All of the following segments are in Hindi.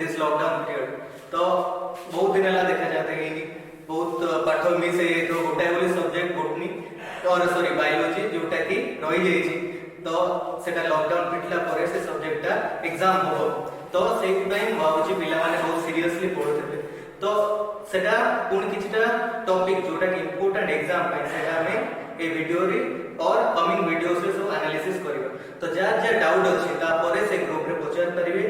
दिस लॉकडाउन पीरियड तो बहुत दिन है देखा जाता है कि बहुत पाठ मिस है तो गोटाए बोली सब्जेक्ट बोटनी और सॉरी बायोलॉजी जोटा कि रही जाइए तो सेटा लॉकडाउन फिटला पर से सब्जेक्टटा एग्जाम हो तो सेहि पई भाबुची पिला माने बहुत सीरियसली पढुथे तो सेटा पुन किछटा टॉपिक जोटा कि इंपोर्टेंट एग्जाम पई सेटा हमें ए वीडियो रे और कमिंग वीडियोस रे सब एनालिसिस करियो तो जा डाउट अछि ता परे से ग्रुप रे पचार परिबे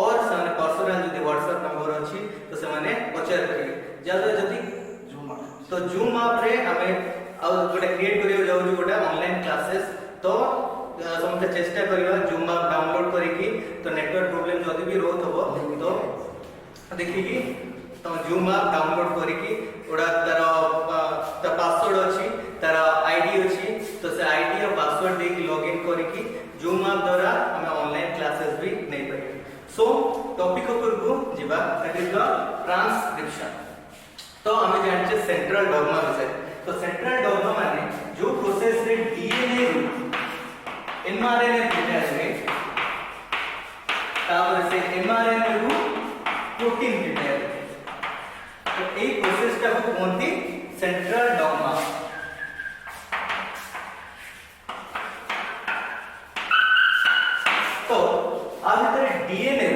और साने पर्सनल जदी व्हाट्सएप नंबर अछि तो से माने पचार परिबे जादा जदी तो जूम ऐप रे हमें और गोटे क्रिएट करियो जाउ गोटे ऑनलाइन क्लासेस तो समस्त चेष्टा करियो जूम ऐप डाउनलोड करिकि तो नेटवर्क प्रॉब्लम जदी भी रोत हो तो देखिकि तो जूम ऐप डाउनलोड करिकि ओडा तार पासवर्ड अछि तार आईडी अछि तो से आईडी और पासवर्ड दे लॉगिन करिकि जूम ऐप द्वारा हमें ऑनलाइन क्लासेस भी नै परिबे सो टॉपिक ऊपर को जिबा दैट इज द ट्रांसक्रिप्शन तो हमें जानचे सेंट्रल डॉग्मा विषय तो सेंट्रल डॉग्मा माने जो प्रोसेस रे डीएनए एमआरएनए प्रिपेयर हुए तापर से एमआरएनए रू प्रोटीन प्रिपेयर तो ए प्रोसेस का कोनती सेंट्रल डॉग्मा तो आज इधर डीएनए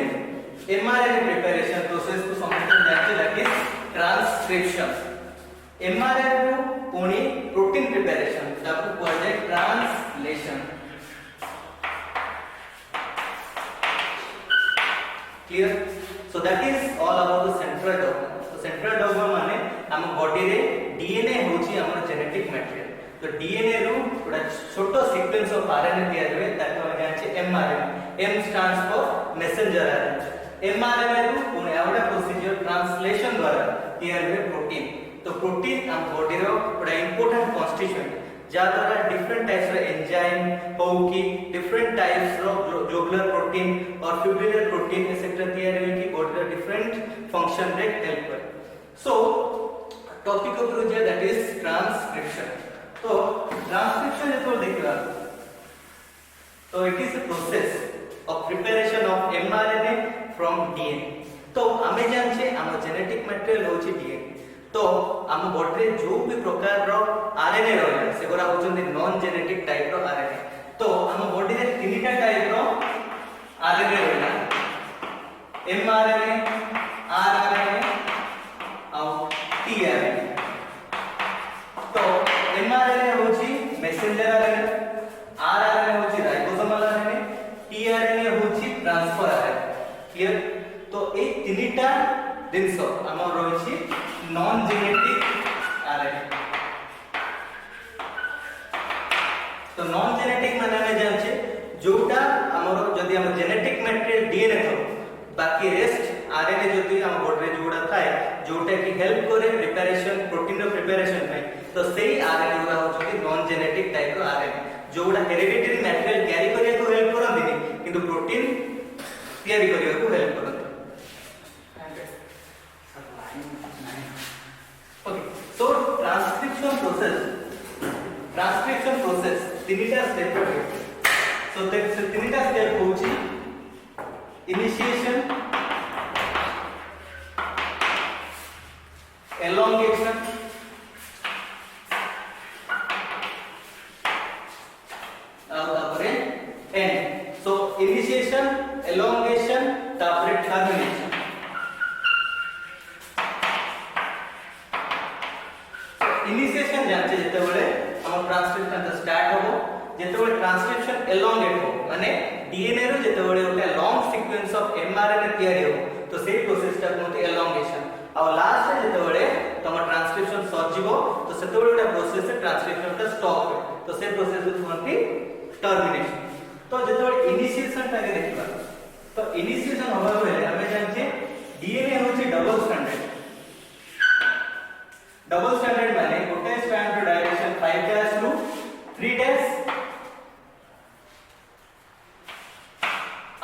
एमआरएनए प्रिपरेशन प्रोसेस को समझते जानते दैट इज ट्रांसक्रिप्शन एमआरएनए रू पुणी प्रोटीन प्रिपरेशन ताको कुआ जाय translation clear so that is all about the central dogma तो सेंट्रल डॉग्मा माने हम बॉडी रे डीएनए होची हमर जेनेटिक मटेरियल तो डीएनए रू थोड़ा छोटो सीक्वेंस ऑफ आरएनए दिया हुए ताको हम जाने mRNA M stands for messenger RNA mRNA रू पुणे आवडा प्रोसीजर ट्रांसलेशन द्वारा तैयार हुए प्रोटीन तो प्रोटीन हम बॉडी रो बड़ा इंपोर्टेंट कॉन्स्टिट्यूएंट जा द्वारा डिफरेंट टाइप्स रो एंजाइम हो कि डिफरेंट टाइप्स रो ग्लोबुलर प्रोटीन और ट्यूबुलर प्रोटीन एक्सेट्रा तैयार हुए कि बॉडी रो डिफरेंट फंक्शन रे हेल्प करे सो टॉपिक ऊपर जे दैट इज ट्रांसक्रिप्शन तो ट्रांसक्रिप्शन जे तो देखिबा तो it is a process of preparation of mRNA from DNA तो हमें जानछे हम जेनेटिक मटेरियल होची डीएनए तो हम बॉडी रे जो भी प्रकार रो आरएनए रहला से गोरा होचंदी नॉन जेनेटिक टाइप रो आरएनए तो हम बॉडी रे तीनटा टाइप रो आरएनए रहला एमआरएनए आरआरएनए और टीआरएनए तो एमआरएनए होची मैसेंजर आरएनए आरआरएनए होची राइबोसोमल आरएनए टीआरएनए होची ट्रांसफर आरएनए क्लियर तो ए तीनटा जिनस हमर रहिछि नॉन जेनेटिक आरएनए तो नॉन जेनेटिक माने हमें जानछे जोटा हमर जदी हम जेनेटिक मटेरियल डीएनए तो बाकी रेस्ट आरएनए जदी हम बॉडी रे जोड़ा थाए जोटा की हेल्प करे प्रिपरेशन प्रोटीन रो प्रिपरेशन में तो सेही आरएनए गुरा होछि नॉन जेनेटिक टाइप रो आरएनए जोड़ा हेरिडिटरी मटेरियल कैरी करिया को हेल्प करंदिनी किंतु प्रोटीन तैयारी करिया को हेल्प करंदी ओके सो ट्रांसक्रिप्शन प्रोसेस तीनटा स्टेप रे सो तीनटा स्टेप होची इनिशिएशन elongation तापरे एंड सो इनिशिएशन elongation तापरे टर्मिनेशन इनिशिएशन जानते जेते बेले हम ट्रांसक्रिप्शन स्टार्ट होबो जेते बेले ट्रांसक्रिप्शन elongate हो माने डीएनए रो जेते बेले ओटे लॉन्ग सीक्वेंस ऑफ एमआरएनए तैयारी हो तो सेही प्रोसेस टा कोनते elongation और लास्ट रे जेते बेले तम ट्रांसक्रिप्शन सरजिवो तो सेते बेले ओटे प्रोसेस से ट्रांसक्रिप्शन टा स्टॉप हो तो से प्रोसेस को कोनती टर्मिनेशन तो जेते बेले इनिशिएशन टा के देखबा तो इनिशिएशन होबा बेले हमें जानछे डीएनए होची डबल स्टैंडर्ड माने गोटे स्ट्रैंड रो direction 5 dash to 3 dash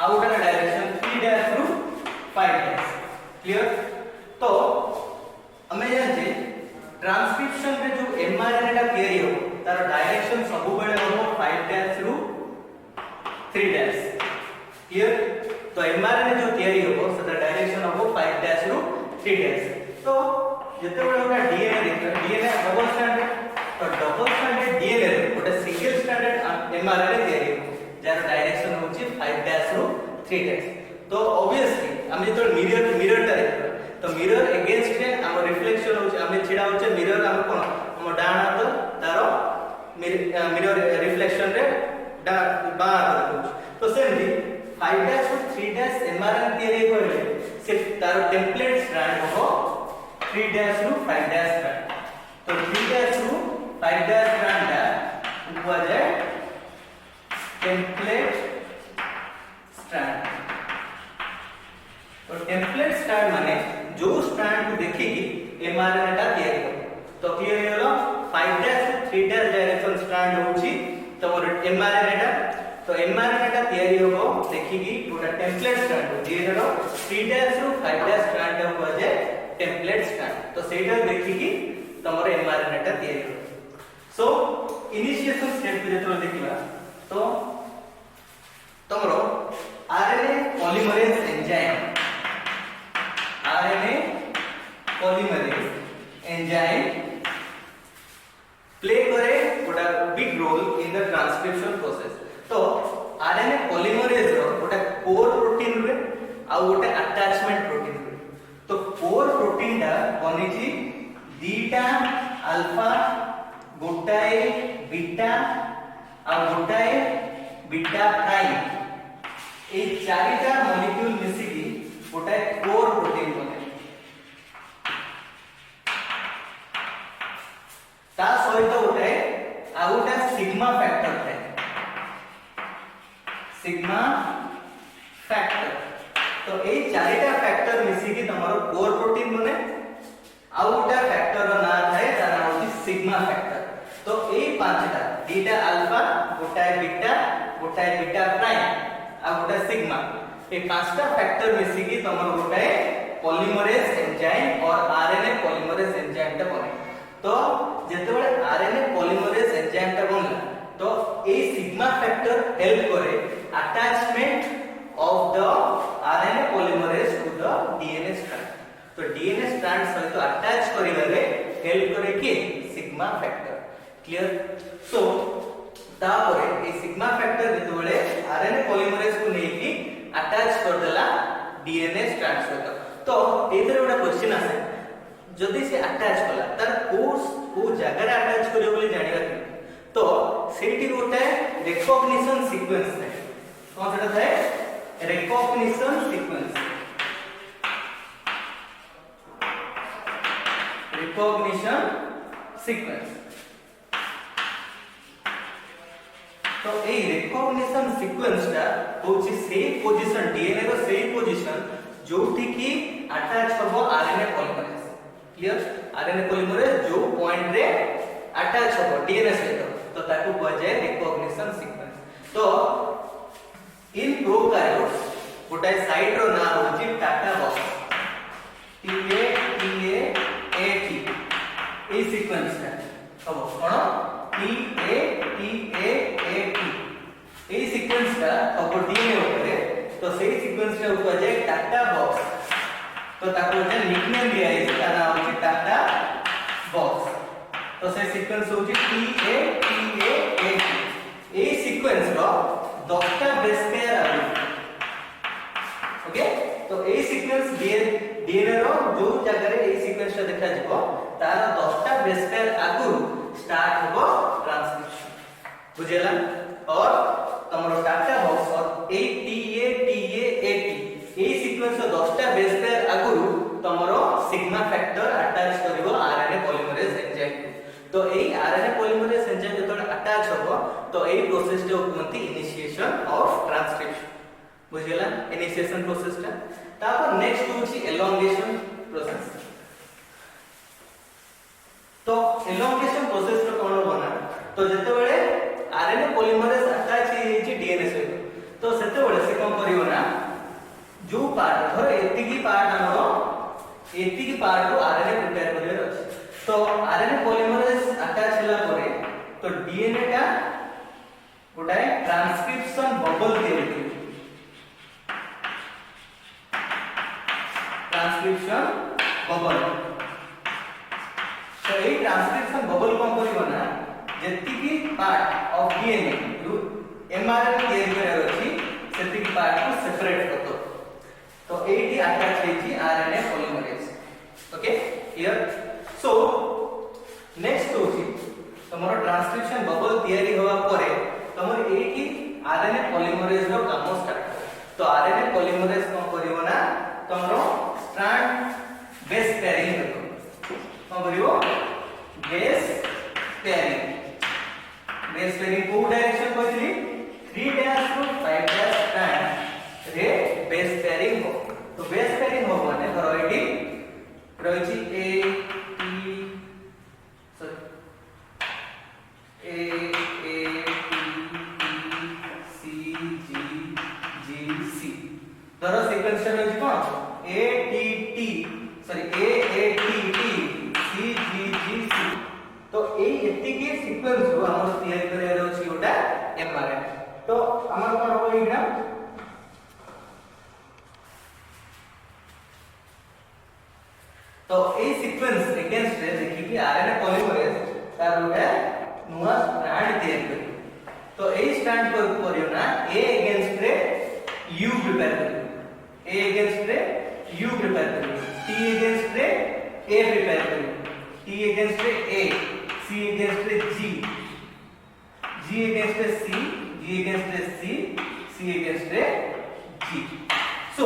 other direction 3 dash to 5 dash clear तो हमें जानते ट्रांसक्रिप्शन रे जो एमआरएनए टा तैयारी हो तार डायरेक्शन सब बेले हो 5 डैश टू 3 डैश क्लियर तो mRNA जो तयारी होबो सेटा डायरेक्शन होबो 5 डैश रु 3 डैश। तो जते बडा होगा डीएनए देखो डीएनए डबल स्ट्रैंडेड, तो डबल स्ट्रैंडेड डीएनए रे गोटे सिंगल स्ट्रैंडेड mRNA तयारी होबो जार डायरेक्शन होची 5 डैश रु 3 डैश। तो ऑब्वियसली हम जो मिरर टा देखो तो मिरर अगेंस्ट रे हम रिफ्लेक्शन होची हम छिडा होचे मिरर हम कोन हम डाण हाथ तारो मिरर रिफ्लेक्शन रे डा बा हाथ होची। तो सेमली 5 डैश रु 3 डैश mRNA तयारी करले से तारो टेम्पलेट स्ट्रैंड हो 3 डैश रु 5 डैश स्ट्रैंड। तो 3 डैश रु 5 डैश स्ट्रैंड टा हुआ जाए टेम्पलेट स्ट्रैंड। तो टेम्पलेट स्ट्रैंड माने जो स्ट्रैंड को देखिकी mRNA टा तयारी कर। तो क्लियर होलो 5 डैश रु 3 डैश डायरेक्शन स्ट्रैंड होची तमर mRNA टा। तो mRNA टा तयारी होबो देखिकी गोटा टेम्पलेट स्ट्रैंड हो जे रो 3 डैश रु 5 डैश स्ट्रैंड टा हुआ जाए टेम्पलेट स्ट्रैंड। तो सेटा देखिकी तमर mRNA टा तयारी हो। सो इनिशिएशन स्टेप पे जेतो देखिबा तो तमरो आरएनए पॉलीमरेज एंजाइम प्ले करे गोटा big role in the transcription process. तो आरएनए पॉलीमरेज रो गोटा कोर प्रोटीन रे आ गोटा अटैचमेंट प्रोटीन रे। तो कोर प्रोटीन टा बनिची दीटा अल्फा गोटाए बीटा आ गोटाए बीटा प्राइम ए चारिटा मॉलिक्यूल मिसिकी गोटाए कोर प्रोटीन बने। ता सहित गोटे आ गोटे सिग्मा फैक्टर है सिग्मा फैक्टर। तो ए चारिटा फैक्टर मिसिकी तमरो कोर प्रोटीन बने आ गोटे फैक्टर रो नाम है तार नाम होची सिग्मा फैक्टर। तो ए पांचटा बीटा अल्फा गोटाए बीटा प्राइम आ गोटे सिग्मा ए पांचटा फैक्टर मिसिकी तमरो गोटे पॉलीमरेज एंजाइम और आरएनए पॉलीमरेज एंजाइम टा बने। तो जेतेबेले आरएनए पॉलीमरेज एंजाइम टा बनला तो ए सिग्मा फैक्टर हेल्प करे attachment of the RNA polymerase to the DNA strand. तो डीएनए स्ट्रैंड सहित अटैच करिवारे हेल्प करे कि सिग्मा फैक्टर। क्लियर। सो तापरे ए सिग्मा फैक्टर जेतेबेले आरएनए पॉलीमरेज को नेकी अटैच कर देला डीएनए स्ट्रैंड सहित। तो एथरे गोटा क्वेश्चन आसे जदि से अटैच कला तार को जगह रे अटैच करियो बोली जानिबा कि तो सेठी गोटे रिकॉग्निशन सीक्वेंस है। कोन सेटा थाए रिकॉग्निशन सीक्वेंस तो ए रिकॉग्निशन सीक्वेंस टा होची सेम पोजीशन डीएनए रो सेम पोजीशन जोठी की अटैच करबो RNA polymerase. Clear. RNA polymerase जो पॉइंट रे अटैच होबो डीएनए सहित तो ताकू कहै जाय रिकॉग्निशन सीक्वेंस। तो इन प्रोकैरियोट्स गोटे साइड रो नाम होची टाटा बॉक्स TA ए सीक्वेंस है अब कोन TA ए सीक्वेंस का अब डीएनए ऊपर तो सेही सीक्वेंस टा ऊपर जाय टाटा बॉक्स। तो ताको जे निकनेम दिया है इसका नाम है टाटा बॉक्स। तो से सीक्वेंस होची TA ए सीक्वेंस रो 10टा बेस पेयर आबे। ओके। तो ए सीक्वेंस डीएनए रो जो जगह रे ए सीक्वेंस टा देखा जिवो तार 10टा बेस पेयर आगुरु स्टार्ट होबो ट्रांसक्रिप्शन। बुझेला। और तमरो टाटा बॉक्स और TA ए सीक्वेंस रो 10टा बेस पेयर आगुरु तमरो सिग्मा फैक्टर अटैच करिवो आरएनए पॉलीमरेज एंजाइम। तो ए आरएनए पॉलीमरेज एंजाइम जतोड़ अटैच होबो तो ए प्रोसेस टा कहंती इनिशिएशन ऑफ ट्रांसक्रिप्शन। बुझेला इनिशिएशन प्रोसेस टा। तापर नेक्स्ट होची एलोंगेशन प्रोसेस। तो एलोंगेशन प्रोसेस रो कोन बना तो जतबेले आरएनए पॉलीमरेज अटैच हेची डीएनए सहित तो सेतेबेले से कोन करिवो ना जो पार्ट धर एतिकी पार्ट हमरो एतिकी पार्ट को आरएनए प्रिपेयर करिवर अछि। तो आरएनए पॉलीमरेज अटैच होला परे तो डीएनए का गोटाए ट्रांसक्रिप्शन बबल तयारी ट्रांसक्रिप्शन बबल। तो ये ट्रांसक्रिप्शन बबल कौन करिवो ना जति की पार्ट ऑफ डीएनए रु एमआरएनए तैयारी करार अछि सेति की पार्ट को सेपरेट करतो। तो एटी अटैच हेछि RNA polymerase. Okay here so next होछि तमरो ट्रांसक्रिप्शन बबल तैयारी होवा परे तमर एटी आरएनए पॉलीमरेज रो काम स्टार्ट। तो आरएनए पॉलीमरेज कोन करिवो ना तमरो स्ट्रैंड बेस पेयरिंग करतो। कोन करिवो बेस पेयरिंग। बेस पेयरिंग को डायरेक्शन कहली 3 डैश टू 5 डैश स्ट्रैंड रे बेस पेयरिंग हो। तो बेस पेयरिंग हो माने धरो एटी रहिछि ए टी सॉरी ए धरो सीक्वेंस रहिछि कोन A T T sorry A T T C G G C. तो ए एति के सीक्वेंस हो हमर तैयारी करे रहछि ओटा एमआरएनए। तो हमर कोन हो एटा तो ए सीक्वेंस अगेंस्ट रे देखि कि आरएनए पॉलीमरेज तार ओटा नुवा स्ट्रैंड तैयारी करी। तो ए स्ट्रैंड को करियो ना ए अगेंस्ट रे यू प्रिपेयर करियो ए अगेंस्ट रे यू प्रिपेयर करियो टी अगेंस्ट रे ए प्रिपेयर करियो टी अगेंस्ट रे ए सी अगेंस्ट रे जी जी अगेंस्ट रे सी जी अगेंस्ट रे सी सी अगेंस्ट रे जी। सो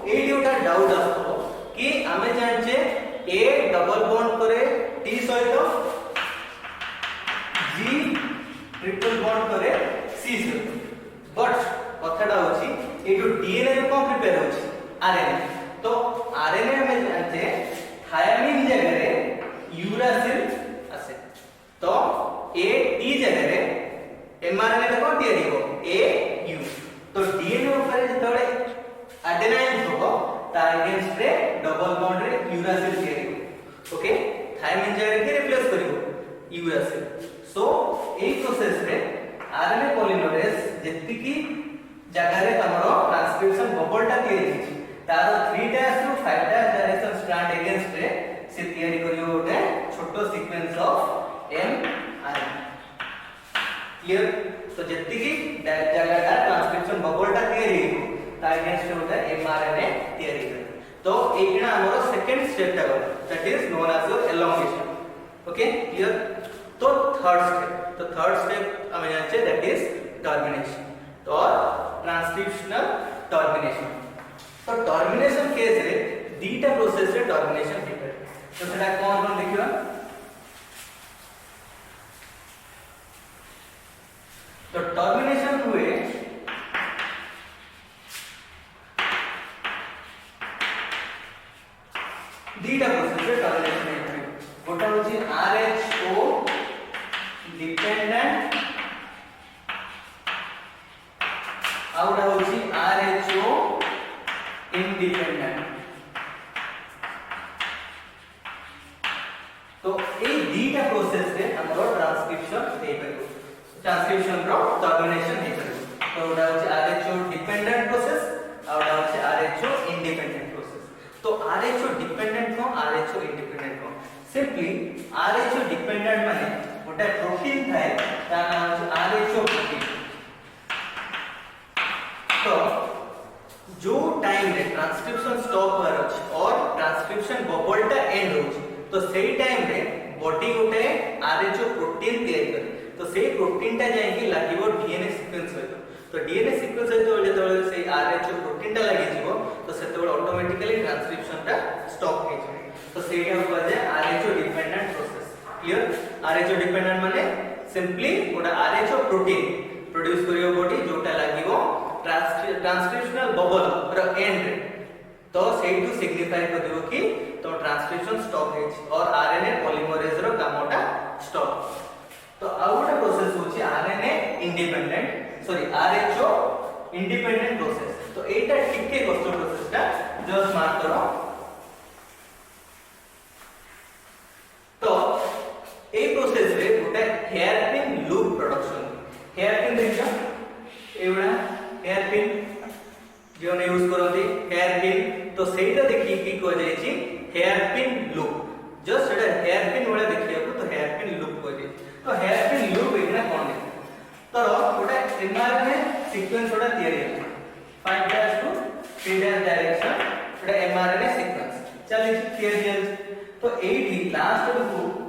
ए जोटा डाउट आसतो कि आमे जानचे ए डबल बॉन्ड करे टी सहित जी ट्रिपल बॉन्ड करे सी सहित। बट कथाटा होची ए जो डीएनए रे कोन प्रिपेयर होची आरएनए। तो आरएनए में जानते थायमिन जगह रे यूरासिल आसे। तो ए टी जगह रे एमआरएनए रे कोन तैयारी हो ए यू। तो डीएनए ऊपर जेतबे एडेनाइन होबो तार अगेंस्ट रे डबल बॉन्ड रे यूरासिल तैयारी हो। ओके थायमिन जगह के रिप्लेस करिवो यूरासिल। सो ए प्रोसेस रे आरएनए पॉलीमरेज जेति की जगह रे तमरो ट्रांसक्रिप्शन बबलटा तैयारी होछि तार 3 dash to 5 dash direction strand against रे से तैयारी करियो ओटे छोटो सीक्वेंस ऑफ एमआरएनए। क्लियर। तो जेति की जगहटा ट्रांसक्रिप्शन बबलटा तैयारी हो तार अगेंस्ट ओटे एमआरएनए तैयारी कर। तो एकिना हमरो सेकंड स्टेप ता that is known as your elongation. Okay clear. तो थर्ड स्टेप तो थर्ड स्टेप हमें जानचे दैट इज टर्मिनेशन। तो ट्रांसक्रिप्शनल टर्मिनेशन। तो टर्मिनेशन केस रे दीटा प्रोसेस रे टर्मिनेशन हेते। तो सेटा कोन कोन देखिबा। तो टर्मिनेशन हुए दीटा प्रोसेस रे टर्मिनेशन हेते। गोटा होची आरएचओ डिपेंडेंट आउटा होची आरएचओ इंडिपेंडेंट। तो ए दीटा प्रोसेस रे हमरो ट्रांसक्रिप्शन हे करियो ट्रांसक्रिप्शन रो टर्मिनेशन हे करियो। तो ओटा होची आरएचओ डिपेंडेंट प्रोसेस आउटा होची आरएचओ इंडिपेंडेंट प्रोसेस। तो आरएचओ डिपेंडेंट को आरएचओ इंडिपेंडेंट को सिंपली आरएचओ डिपेंडेंट माने ओटा प्रोटीन थाए ता नाम होची आरएचओ प्रोटीन। तो जो टाइम रे ट्रांसक्रिप्शन स्टॉप होर अछि और ट्रांसक्रिप्शन बबलटा एंड होछि तो सेही टाइम रे बॉडी गोटे आरएचओ प्रोटीन तैयारी करे। तो सेही प्रोटीनटा जायकि लागिवो डीएनए सीक्वेंस सहित। तो डीएनए सीक्वेंस सहित जेतबे सेही आरएचओ प्रोटीनटा लागि जिवो तो सेतबे ऑटोमेटिकली ट्रांसक्रिप्शनटा स्टॉप हे जाय। तो सेहीटा कहै छै rho dependent process. Clear. Rho dependent माने सिंपली गोटा आरएचओ प्रोटीन प्रोड्यूस करियो बॉडी जोटा लागिवो ट्रांसक्रिप्शनल बबल रो एंड रे। तो सेही टू सिग्निफाई कर दियो कि तो ट्रांसक्रिप्शन स्टॉप हे और आरएनए पॉलीमरेज रो कामोटा स्टॉप। तो आउटा प्रोसेस होची RNA independent sorry rho independent process. तो एटा टिके कष्ट प्रोसेसटा जस्ट मार्क करो। तो ए प्रोसेस रे गोटे hairpin loop production. Hairpin देखियो एवडा हेयर पिन जो यूज करो कहते हेयर पिन तो सेटा देखि की को जाय छी हेयर पिन लूप जस्ट एटा हेयर पिन वाला देखिया तो हेयर पिन लूप को जाय तो हेयर पिन लूप एकना कोन दे तो गोटे एमआरएनए सीक्वेंस गोटा तयारी है 5 डैश टू 3 डैश डायरेक्शन गोटे एमआरएनए सीक्वेंस चली तयारी तो एठी लास्ट को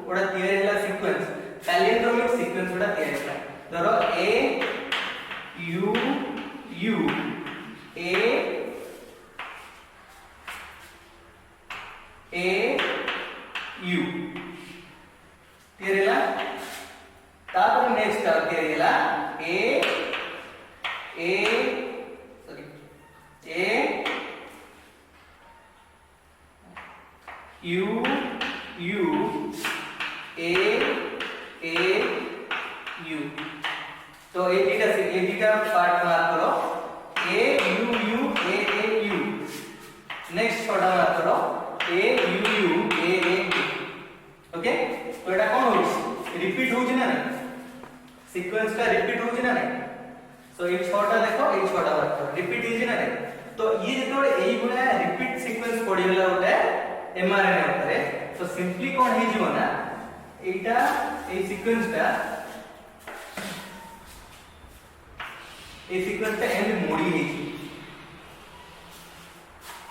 गोटा तयारी हला सीक्वेंस पैलिंड्रोमिक सीक्वेंस गोटा तयारी हला धरो ए यू यू ए यू तयारी हला तापर नेक्स्ट तयारी हला ए यू यू ए यू तो ए टीटा पार्ट मार्क करो ए यू यू नेक्स्ट छोटा मार्क करो ए यू ओके तो एटा कोन होइछ रिपीट होउछ ना नहीं सीक्वेंस का रिपीट होउछ ना नहीं सो ये छोटा देखो ये छोटा मार्क करो रिपीट होइछ ना नहीं तो ये जेतो एई गुणा रिपीट सीक्वेंस पड़ी गेला ओटा एमआरएनए ऊपर तो सिंपली कोन हे जीवो ना एटा ए सीक्वेंस ता and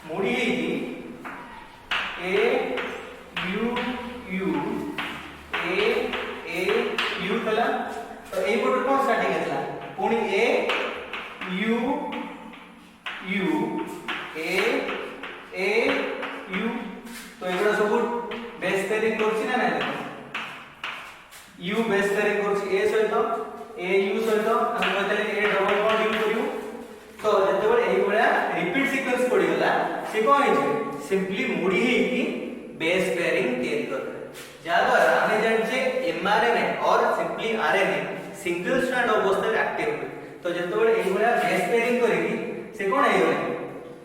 Modi hey A you U A you कला तो ए पट कोन स्टार्टिंग हला पुनी ए यू यू ए यू तो एगुडा सब बेस पेयरिंग करछि ना नै यू बेस पेयरिंग करछि ए सहित ए यू सहित हम कहतले ए डबल बॉन्ड यू करियो तो जते बडे एगुडा रिपीट सीक्वेंस पड़ी गला से कोन हे सिंपली मुडी हे कि बेस पेयरिंग तयारी करते जा द्वारा हमें जान जे एमआरएनए और सिंपली आरएनए सिंगल स्ट्रैंड अवस्था एक्टिव हुए तो जते बडे एगुडा बेस पेयरिंग करेगी से कोन हे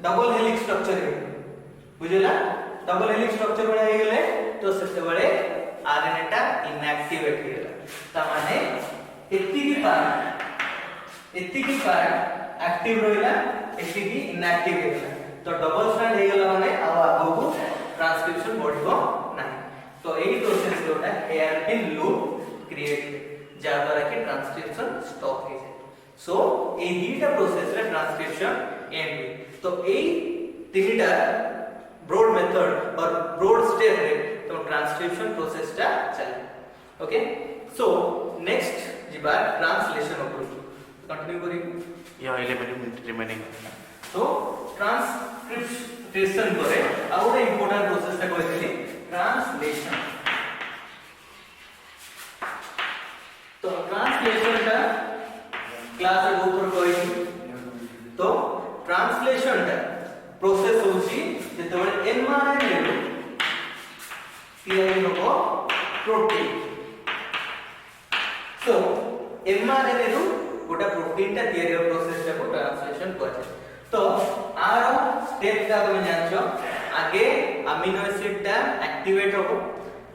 डबल हेलिक्स स्ट्रक्चर हे बुझला डबल हेलिक्स स्ट्रक्चर बना हे गेले तो सबसे बड़े आरएनए टा इनएक्टिवेट हे गेला ता माने एत्ती की पार्ट एक्टिव रहिला एत्ती की इनएक्टिव हे गेला तो डबल स्ट्रैंड हे गेला माने आ आगो को ट्रांसक्रिप्शन बढ़िबो नाही तो एई प्रोसेस जोटा हेयर पिन लूप क्रिएट जा द्वारा कि ट्रांसक्रिप्शन स्टॉप हे जाय सो ए दीटा प्रोसेस रे ट्रांसक्रिप्शन एंड तो एई तीनटा ब्रॉड मेथड और ब्रॉड स्टेप रे तो ट्रांसक्रिप्शन प्रोसेस टा चले ओके सो नेक्स्ट जिबा ट्रांसलेशन ऊपर कंटिन्यू करी या 11 मिनट रिमेनिंग सो ट्रांसक्रिप्शन करे आ गोटे इंपोर्टेंट प्रोसेस ता कहथिली ट्रांसलेशन तो ट्रांसलेशन टा क्लास रे ऊपर कहि तो ट्रांसलेशन टा प्रोसेस होची जेतबे एमआरएनए रो तयारी होबो प्रोटीन सो एमआरएनए रो गोटा प्रोटीन ता तयारी हो प्रोसेस ता को ट्रांसलेशन कहै तो आर स्टेप ता तुम जानछो आगे अमीनो एसिड ता एक्टिवेट होबो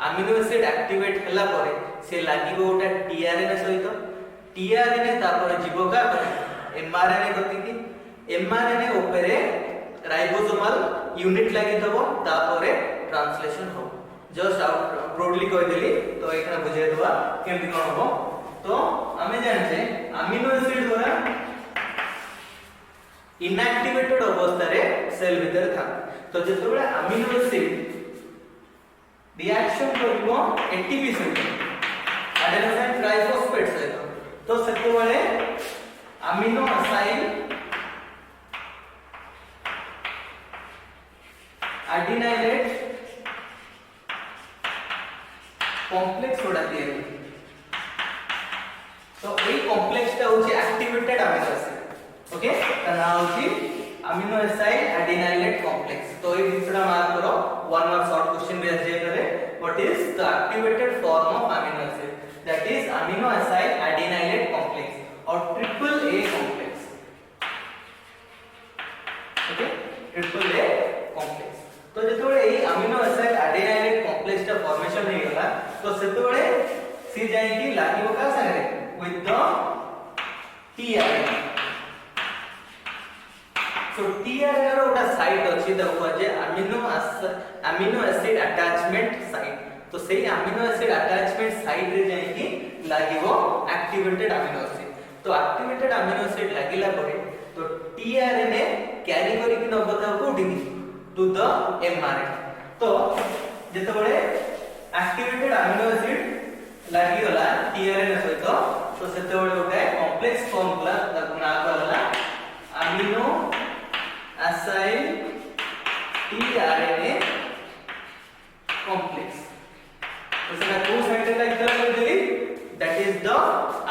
अमीनो एसिड एक्टिवेट हला परे से लागिबो गोटा टीआरएनए सहित टीआरएनए तापर जीवो का एमआरएनए गतिकी एमआरएनए ऊपरे राइबोसोमल यूनिट लागि तबो तापरे ट्रांसलेशन हो जस्ट आउट ब्रॉडली कह देली तो एकरा बुझे दवा केमति कोन हो तो हमें जान छे अमीनो एसिड द्वारा इनएक्टिवेटेड अवस्था रे सेल भीतर था तो जेतबे अमीनो एसिड रिएक्शन करबो एटीपी से एडेनोसिन ट्राइफॉस्फेट से तो सेतबे अमीनो असाइल एडिनाइलेट कॉम्प्लेक्स होड़ा तयारी तो ए कॉम्प्लेक्स ता होची एक्टिवेटेड अमीनो एसिड ओके ता नाम होची अमीनो एसाइड एडिनाइलेट कॉम्प्लेक्स तो ए दूसरा मार्क करो वन मार्क शॉर्ट क्वेश्चन में जे करे what is the activated form of amino acid that is amino acid adenylate complex और triple A complex okay triple A complex तो जेतबे ए अमीनो एसिड एडिनाइलेट कॉम्प्लेक्स ता फॉर्मेशन हे गला तो सेतबे सी जाय कि लागिबो का संगे with the tRNA so tRNA रो गोटा साइट अछि द जे अमीनो एसिड अटैचमेंट साइट। तो सेही अमीनो एसिड अटैचमेंट साइट रे जाय कि लागिवो एक्टिवेटेड अमीनो एसिड। तो एक्टिवेटेड अमीनो एसिड लागिला परे तो टीआरएनए कैरी करी कि नबता कोठी टू द एमआरएनए। तो जेते बळे एक्टिवेटेड अमीनो एसिड लागि गला टीआरएनए सहित तो सेते बळे गोटे कॉम्प्लेक्स फॉर्म कला ना कहला अमीनो एसाइल टीआरएनए कॉम्प्लेक्स। तो सेटा को साइड रे लागि गला देली that is the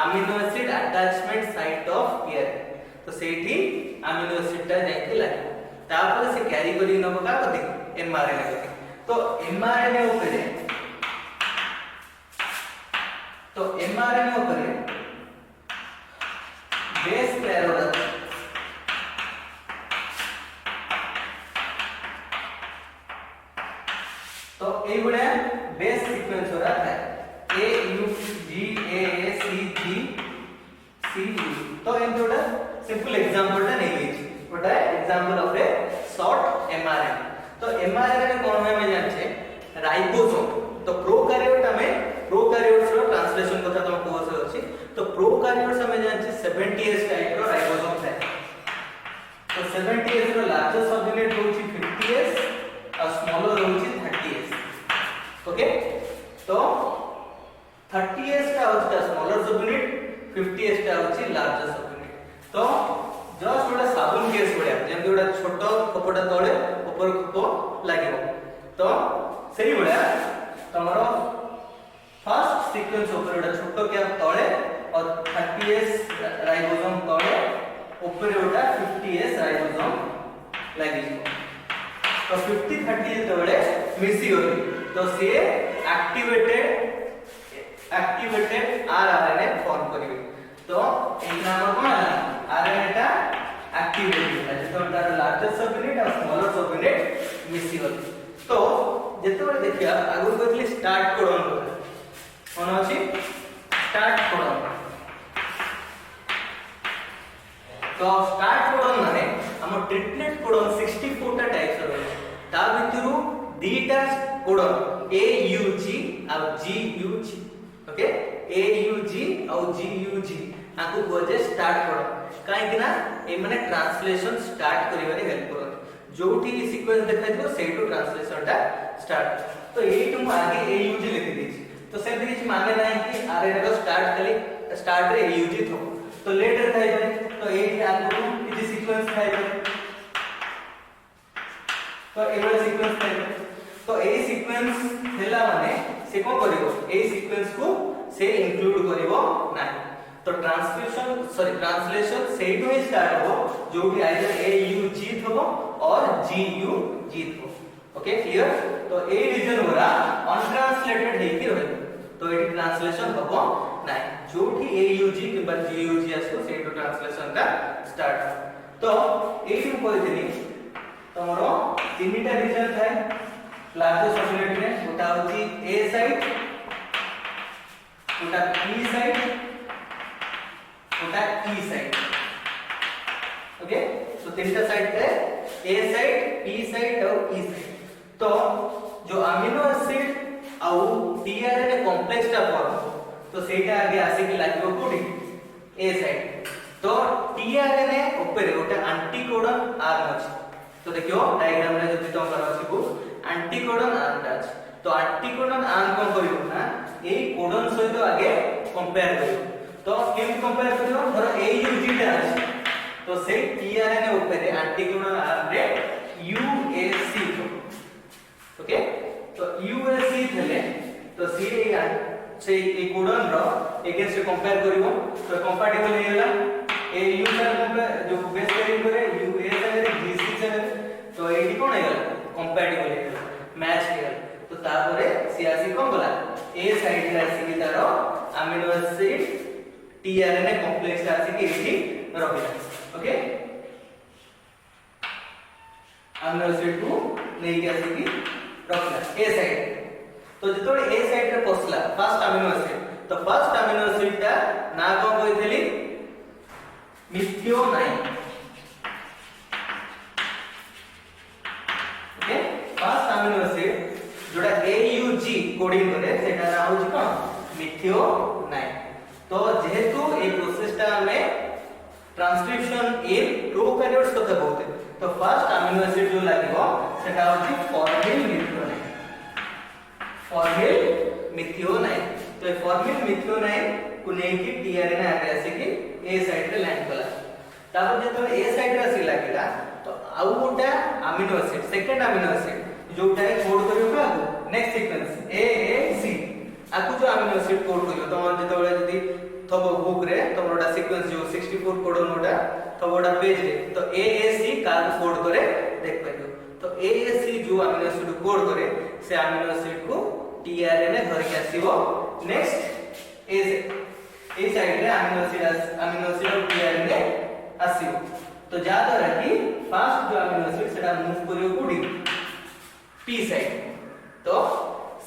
amino acid attachment site of tRNA. तो सेठी अमीनो एसिड ता जाई लागि तापर से कैरी करी नबो का कथि एमआरएनए कथि। तो एमआरएनए ऊपर बेस पेयर होता है। तो ए बड़ा बेस सीक्वेंस हो रहा है ए you ji A C ji C you. तो इन थोड़ा सिंपल एग्जांपल टा नहीं लीजिए but example of A short mRNA. तो एमआरएनए कौन है मैं जानछे राइबोसोम। तो प्रोकैरियोट में प्रोकैरियोट्स रो ट्रांसलेशन कथा तुम कोर्स अछि। तो प्रोकैरियोट्स में जानछे 70s टाइप रो राइबोसोम है। तो 70s रो लार्जेस्ट सबयूनिट होछि 50s और स्मॉलर होछि 30s। ओके तो 30s टा होछि स्मॉलर सबयूनिट 50s टा होछि लार्जेस्ट सबयूनिट। तो जस्ट गोटा साबुन केस बढिया जेम गोटा छोटो कपड़ा तळे ऊपर को लागिवो। तो सेही बढिया तमरो फर्स्ट सीक्वेंस ऊपर गोटा छोटो क्या तळे और 30s राइबोसोम तळे ऊपर गोटा 50s राइबोसोम लागिवो। तो 50 30 तळे मिसी होली तो से एक्टिवेटेड आरएनए फॉर्म करिवे। तो एक नाम कोन आरएनए टा एक्टिवेटेड है तो तार लार्जेस्ट सबयूनिट और स्मॉलर सबयूनिट मिसी होली। तो जेते बळे देखिया आगु कहली स्टार्ट कोडन कोन अछि स्टार्ट कोडन। तो स्टार्ट कोडन माने हम ट्रिपलेट कोडन 64 टा टाइप्स रो ता भितरु दीटा कोडन AUG और GUG। ओके AUG और GUG आकु कोजे स्टार्ट कोडन काहे कि ना ए माने ट्रांसलेशन स्टार्ट करिवारे हेल्प करत जोठी सीक्वेंस देखाइबो सेटू ट्रांसलेशन टा स्टार्ट। तो एटू आगे AUG लिखि दिछि तो से किछ माने नाही कि आरएनए रो स्टार्ट खाली स्टार्ट रे AUG थो तो लेटर थाइ पारे। तो एठी आगु किछ सीक्वेंस थाइ पारे तो एवढा सीक्वेंस थाइ पारे। तो ए सीक्वेंस हेला माने से को करिवो ए सीक्वेंस को से इंक्लूड करिवो नाही। तो ट्रांसलेशन सेटू ही स्टार्ट हो जोठी आइदर AUG थबो और GUG थबो। Okay clear. तो ए रीजन होरा अनट्रांसलेटेड हेकी रहै तो एटी ट्रांसलेशन हबो नाही जोठी AUG के बाद GUG आसो सेटू ट्रांसलेशन का स्टार्ट। तो एटी कोइ दिनी तमरो तीनटा रीजन थाए लार्जेस्ट सबयूनिट में गोटा होची A साइट गोटा B साइट गोटा E साइट। ओके तो तीनटा साइट है A साइट B साइट और E साइट। तो जो अमीनो एसिड और टीआरएनए कॉम्प्लेक्स टा फॉर्म तो सेटा आगे आसे कि लागिवो कोठी A साइट। तो टीआरएनए ऊपर गोटे एंटीकोडन आर्म अछि। तो देखियो डायग्राम रे जति तो कर अछि को एंटीकोडन आर्म अछि। तो एंटीकोडन आर्म को करियो ना ए कोडन सहित आगे कंपेयर करियो। तो केम कंपेयर करियो धर AUG टा अछि तो से टीआरएनए ऊपर एंटीकोडन आर्म रे UAC। ओके तो UAC थले तो से ए कोडन रो अगेंस्ट कंपेयर करियो तो कंपैटिबल हे गेला ए U से कंपेयर जो बेस पेयरिंग करे UA से GC से तो एडी कोन हे गेला कंपैटिबल हे गेला मैच हे गेला। तो तापरे सीआसी कोन बोला ए साइड रे आसी कि तारो अमीनो एसिड टीआरएनए कॉम्प्लेक्स आसी कि एठी रहिला। ओके अमीनो एसिड को नै के आसी कि रखला ए साइड। तो जतोळे ए साइड रे पसला फर्स्ट अमीनो एसिड तो फर्स्ट अमीनो एसिड ता ना कोन कहितली मिथियोनाइन। कोडिंग करे सेटा ना होची कोन मिथियोनाइन। तो जेहेतु ए प्रोसेसटा हमें ट्रांसक्रिप्शन इन प्रोकैरियोट्स कथा कहते, तो फर्स्ट अमीनो एसिड जो लागो सेटा होची फॉर्मिल मिथियोनाइन। फॉर्मिल मिथियोनाइन, तो ए फॉर्मिल मिथियोनाइन को नै कि टीआरएनए आगे आसे कि ए साइड रे लैंड कला। तापर जेतो ए साइड रे आसी लागिला तो आउ गोटा amino acid second amino acid जोटा कोड करियो का नेक्स्ट सीक्वेंस ए ए सी आकु जो अमीनो एसिड कोड करियो तो जेतो बळे जदी थबो बुक रे तमरोडा सीक्वेंस जो 64 कोड नोडा तबोडा पेज रे तो ए ए सी का कोड करे देख पाइयो। तो ए ए सी जो अमीनो एसिड कोड करे से अमीनो एसिड को टीआरएनए धर के आसीबो नेक्स्ट ए साइड रे अमीनो एसिड और टीआरएनए आसीबो। तो जा द्वारा कि फर्स्ट जो अमीनो एसिड सेटा मूव करियो कोडी पी साइड, तो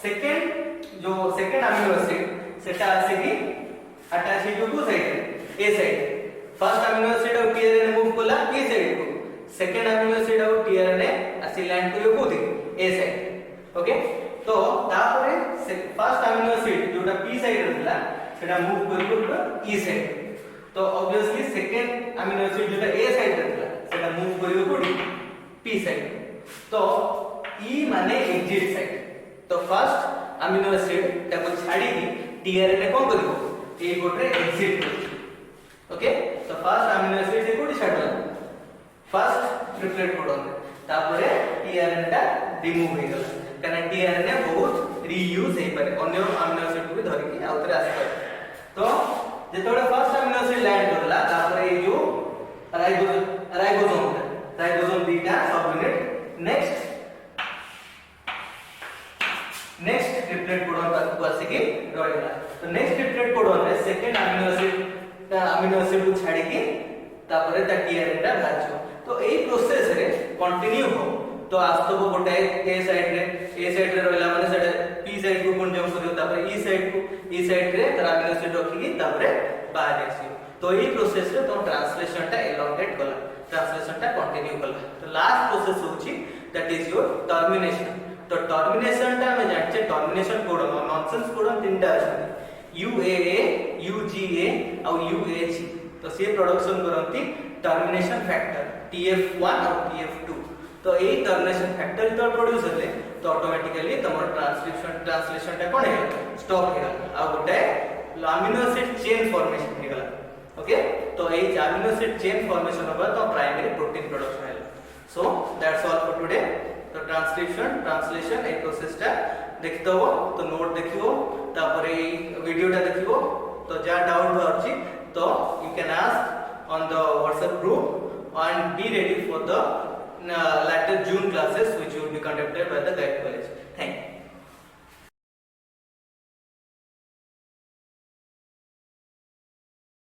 सेकंड अमीनो एसिड सेटा आसे कि अटैच है को साइड ए साइड। फर्स्ट अमीनो एसिड और टीआरएनए मूव कला पी साइड को, सेकंड अमीनो एसिड और टीआरएनए आसी लैंड करियो कोदी ए साइड। ओके, तो तापरे फर्स्ट अमीनो एसिड जोटा पी साइड रहला सेटा मूव करियो ई साइड। तो ऑब्वियसली सेकंड अमीनो एसिड जोटा ए साइड रहला सेटा मूव करियो कोडी पी साइड। तो ई माने एग्जिट साइड। तो फर्स्ट अमीनो एसिड ताको छाडी की टीआरएनए कोन करियो ए गोटे एग्जिट करियो। ओके, तो फर्स्ट अमीनो एसिड से कोडी छाडला फर्स्ट ट्रिपलेट कोडन, तापरे टीआरएनए ता रिमूव हे गला कारण टीआरएनए बहुत रीयूज हे पारे अन्य अमीनो एसिड को भी धरि की आउतरे आसी पारे। तो जेतोले फर्स्ट अमीनो एसिड लैंड करला तापरे ए जो राइबोसोम बीटा सब यूनिट नेक्स्ट ट्रिपलेट कोडन तक आसी के रहला। तो नेक्स्ट ट्रिपलेट कोडन रे सेकंड अमीनो एसिड को छाडी के तापरे ता टीआरएनए ता भाजो। तो एई प्रोसेस रे कंटिन्यू हो तो आस्तबो गोटे ए साइड रे रहला माने सेटा पी साइड को कोन जम करियो तापरे ई साइड रे तार अमीनो एसिड रखी की तापरे बाहर आसी। तो एई प्रोसेस रे तो ट्रांसलेशन ता एलोंगेट कला, ट्रांसलेशन टा कंटिन्यू कला। तो लास्ट प्रोसेस होची दैट इज योर टर्मिनेशन। तो टर्मिनेशन टा हम जानचे टर्मिनेशन कोड नॉनसेंस कोड तीनटा अछि यूएए यूजीए और यूएच। तो से प्रोडक्शन करंती टर्मिनेशन फैक्टर TF1 और TF2। तो ए टर्मिनेशन फैक्टर जो प्रोड्यूस होले तो ऑटोमेटिकली तमर ट्रांसलेशन टा कोन है स्टॉप हे गला आ गोटे अमीनो एसिड चेन फॉर्मेशन हे गला। ओके, तो ए अमीनो एसिड चेन फॉर्मेशन होबा तो प्राइमरी प्रोटीन प्रोडक्शन है। So that's all for today. तो ट्रांसक्रिप्शन ट्रांसलेशन ए प्रोसेस टा देखतो हो तो नोट देखियो तापरे वीडियो टा देखियो। तो जा डाउट बारछि तो you can ask on the WhatsApp group and be ready for the later June classes which will be conducted by the Guide College.